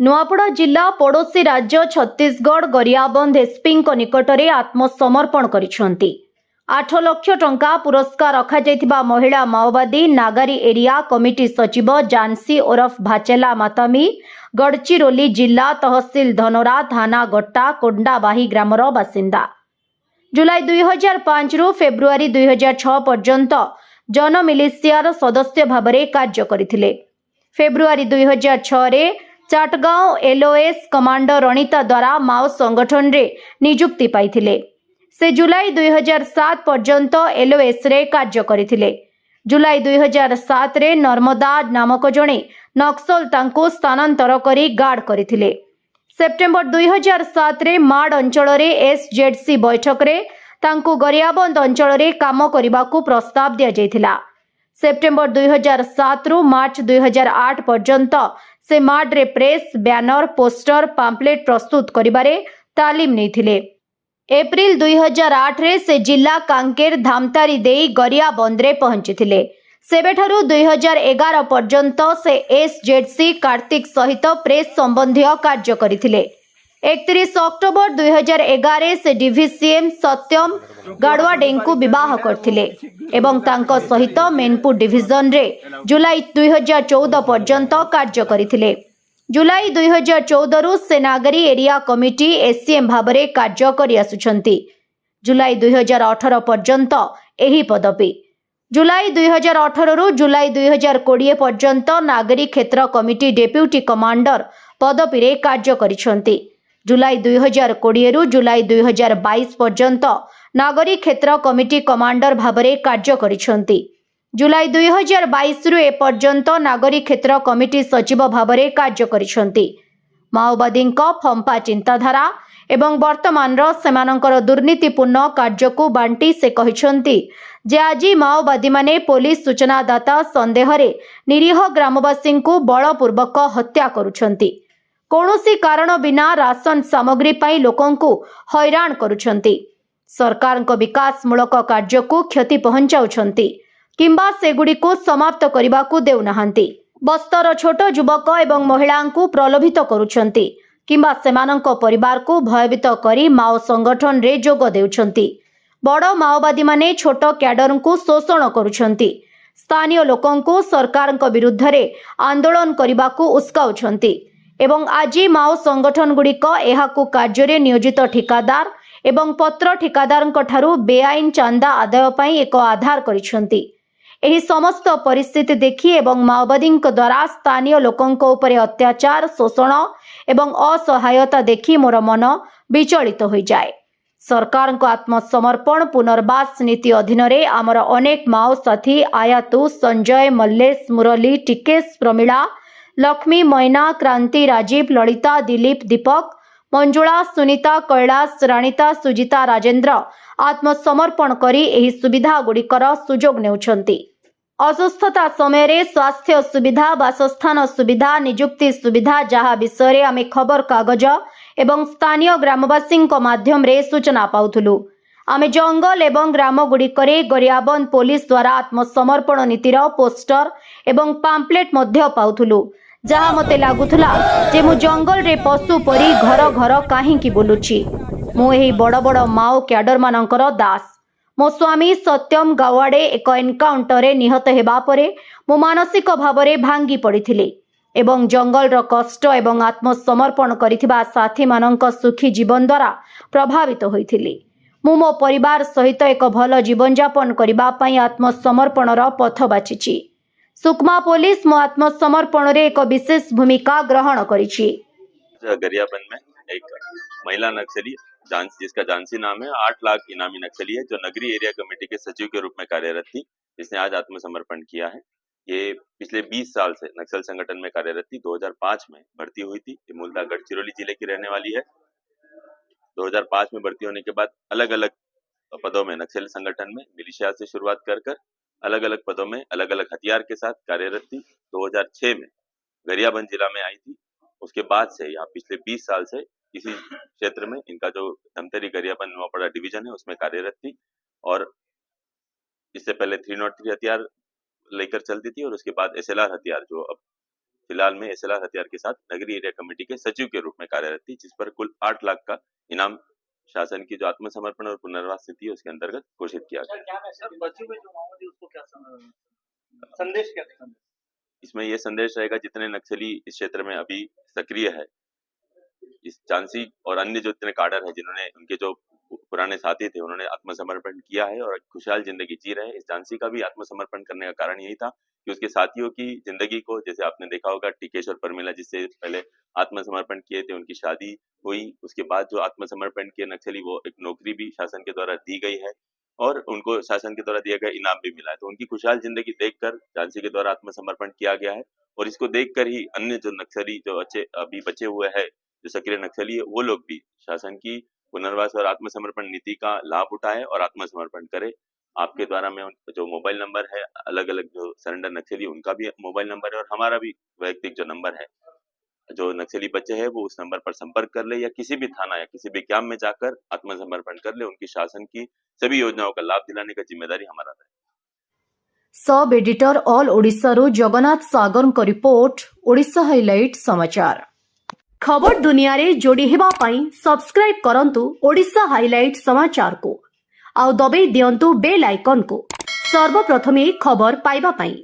नुआपड़ा जिला पड़ोशी राज्य छत्तीसगढ़ गरियाबंध एसपी निकटरे आत्मसमर्पण करिसेंती। 8 लाख टंका पुरस्कार रखा महिला माओवादी नागारी एरिया कमिटी सचिव जानसी ओरफ भाचेला मातामी गढ़चिरोली जिला तहसील धनोरा थाना गट्टा कोंडाबाही ग्रामर बासिंदा। जुलाई 2005 रु फेब्रुआरी 2006 पर्यंत जन मिलिशियार सदस्य भाबरे कार्य करथिले। फेब्रुआरी 2006 रे चाटगांव एलओएस कमांडर रणिता द्वारा माओ संगठन रे नियुक्ति पाइथिले। से जुलाई 2007 पर्यंत एलओएस रे कार्य करथिले। जुलाई 2007 रे नर्मदा नामक जणे नक्सल तांको स्थानांतर करी गार्ड करथिले। सेप्टेम्बर 2007 रे माड अंचल रे एसजेडसी बैठक रे तांको गरियाबंद अंचल रे काम करिबाकू प्रस्ताव दिया जायथिला। सेप्टेम्बर 2007 रु मार्च 2008 पर्यंत से माड रे प्रेस बैनर पोस्टर पाम्पलेट प्रस्तुत करिबारे तालीम नैथिले। एप्रिल 2008 रे से जिला कांकेर धामतारी देई गरियाबंद रे पहुंचीथिले। सेबेठारु 2011 पर्यंत से एसजेडसी कार्तिक सहित प्रेस संबंधी कार्य करथिले। 31 अक्टोबर 2011 से डीवीसीएम सत्यम गाड़वाडेंकु विवाह करथिले एवं तांको सहित मेनपुर डिविजन रे जुलाई 2014 पर्यंत कार्य करथिले। जुलाई 2014 रु से नागरी एरिया कमिटी एससीएम भाबरे कार्य करि आसुछंती। जुलाई 2018 पर्यंत एही पदवी। जुलाई 2018 रु जुलाई 2020 पर्यंत नागरी क्षेत्र कमिटी डेप्यूटी कमांडर पदवी रे कार्य करिसंती। जुलाई 2020 रु जुलाई 2022 पर्यंत नागरी क्षेत्र कमिटी कमांडर भाबरे कार्य करिसंती। जुलाई 2022 रु ए पर्यंत नागरी क्षेत्र कमिटी सचिव भाबरे कार्य करिसंती। माओवादींको फंपा चिंताधारा एवं वर्तमान सेमानंकर दुर्नीतिपूर्ण कार्यकू बांटी से कहिसंती जे आजी माओवादी माने पुलिस सूचनादाता संदेह रे निरीह ग्रामवासी को बलपूर्वक हत्या करुछंती। कौनसी कारण बिना राशन सामग्री पाई लोकंकु हैरान करुछंती। सरकार को विकासमूलक कार्य को क्षति पहुंचाउछंती किंबा सेगुडी को समाप्त करने को देउनाहांती। बस्तर छोट युवक एवं महिला को प्रलोभित करुछंती किंबा सेमानंको परिवार को भयभीत करी माओ संगठन रे जोग देउछंती। बड़ माओवादी माने छोट कैडर को शोषण करुछंती। स्थानीय लोकंको सरकार विरुद्ध रे आंदोलन करने को उस्काउछंती एवं आजी माओ संगठन गुड़िक एहाकू कार्य रे नियोजित ठिकादार एवं पत्र ठिकादार ठारू बेआईन चांदा आदाय पई एक आधार करिसंती। एही समस्त परिस्थिति देखी एवं माओवादी द्वारा स्थानीय लोकंको उपरे अत्याचार शोषण एवं असहायता देखी मोर मन विचलित हो जाए। सरकार को आत्मसमर्पण पुनर्वास नीति अधीन रे आमर अनेक माओ साथी आयातु संजय मल्लेश मुरली टिकेश प्रमिला लक्ष्मी मैना क्रांति राजीव ललिता दिलीप दीपक मंजुला सुनीता कैलाश राणिता सुजिता राजेंद्र आत्मसमर्पण करी एही सुविधा गुड़िकर सुजोग नेउछंती। असुस्थता समय रे स्वास्थ्य सुविधा बासस्थान सुविधा नियुक्ति सुविधा जहा विषय रे आमे खबर कागज एवं स्थानीय ग्रामवासी माध्यम रे सूचना पाउथुलु। आमे जंगल एवं ग्राम गुड़िकरे गरियाबंद पुलिस द्वारा आत्मसमर्पण नीतिर पोस्टर एवं पाम्पलेट मध्य पाउथुलु जहा मते लागुथुला जे मु जंगल रे पशु परी घर घर काहींकी बुलुछि। मु एही बड़ बड़ माओ कैडर मानकर दास। मो स्वामी सत्यम गावाड़े एक एनकाउंटर रे निहत हेबा परे मु मानसिक भावरे भांगी पड़िथिली एवं जंगल रो कष्ट एवं आत्मसमर्पण करिथिबा साथी मानक सुखी जीवन द्वारा प्रभावित होइथिली। मु मो परिवार सहित एक भल जीवन यापन करिबा पई आत्मसमर्पण रो पथ बाछिछि। सुकमा पुलिस मो आत्मसमर्पण रे एक विशेष भूमिका ग्रहण करिछि। गरियाबंद में एक महिला नक्सली जिसका जानसी नाम है 8 लाख इनामी नक्सली है जो नगरी एरिया कमेटी के सचिव के रूप में कार्यरत थी। इसने आज आत्मसमर्पण किया है। ये पिछले 20 साल से नक्सल संगठन में कार्यरत थी। 2005 में भर्ती हुई थी। ये मूलतः गढ़चिरौली जिले की रहने वाली है। 2005 में भर्ती होने के बाद अलग अलग पदों में नक्सल संगठन में मिलिशिया से शुरुआत कर अलग अलग पदों में अलग अलग हथियार के साथ कार्यरत थी। 2006 में गरियाबंद जिला में आई थी। उसके बाद से यहाँ पिछले 20 साल से इसी क्षेत्र में इनका जो धमतरी गरियाबंद नुआपड़ा डिवीजन है उसमें कार्यरत थी और इससे पहले 303 हथियार लेकर चलती थी और उसके बाद एसएलआर हथियार जो अब फिलहाल में एसएलआर हथियार के साथ नगरी एरिया कमेटी के सचिव के रूप में कार्यरत थी, जिस पर कुल 8 लाख का इनाम शासन की जो आत्मसमर्पण और पुनर्वास नीति है उसके अंतर्गत घोषित किया गया। क्या मैसेज बच्चों में जो माओवादी उसको क्या संदेश क्या देना? इसमें यह संदेश रहेगा, जितने नक्सली इस क्षेत्र में अभी सक्रिय है, इस झांसी और अन्य जो इतने काडर है जिन्होंने उनके जो पुराने साथी थे उन्होंने आत्मसमर्पण किया है और खुशहाल जिंदगी जी रहे हैं। इस झांसी का भी आत्मसमर्पण करने का कारण यही था कि उसके साथियों की जिंदगी को, जैसे आपने देखा होगा टिकेश और परमिला जिससे पहले आत्मसमर्पण किए थे, उनकी शादी हुई, उसके बाद जो आत्मसमर्पण किए नक्सली वो एक नौकरी भी शासन के द्वारा दी गई है और उनको शासन के द्वारा दिया गया इनाम भी मिला है। तो उनकी खुशहाल जिंदगी देखकर झांसी के द्वारा आत्मसमर्पण किया गया है और इसको देखकर ही अन्य जो नक्सली जो अभी बचे हुए हैं, जो सक्रिय नक्सली है, वो लोग भी शासन की पुनर्वास और आत्मसमर्पण नीति का लाभ उठाए और आत्मसमर्पण करे। आपके द्वारा में जो मोबाइल नंबर है, अलग अलग जो सरेंडर नक्सली उनका भी मोबाइल नंबर है और हमारा भी वैयक्तिक जो नंबर है, जो नक्सली बच्चे हैं वो उस नंबर पर संपर्क कर ले या किसी भी थाना या किसी भी कैंप में जाकर आत्मसमर्पण कर ले। उनकी शासन की सभी योजनाओं का लाभ दिलाने का जिम्मेदारी हमारा है। सब एडिटर ऑल ओडिशा रो जगन्नाथ सागर को रिपोर्ट ओडिशा हाइलाइट समाचार। खबर दुनिया रे जोड़ी हेबा पाई सब्सक्राइब करंतु ओडिशा हाइलाइट समाचार को आउ दबे दियंतु बेल आइकन को सर्वप्रथमे खबर पाइबा पाई।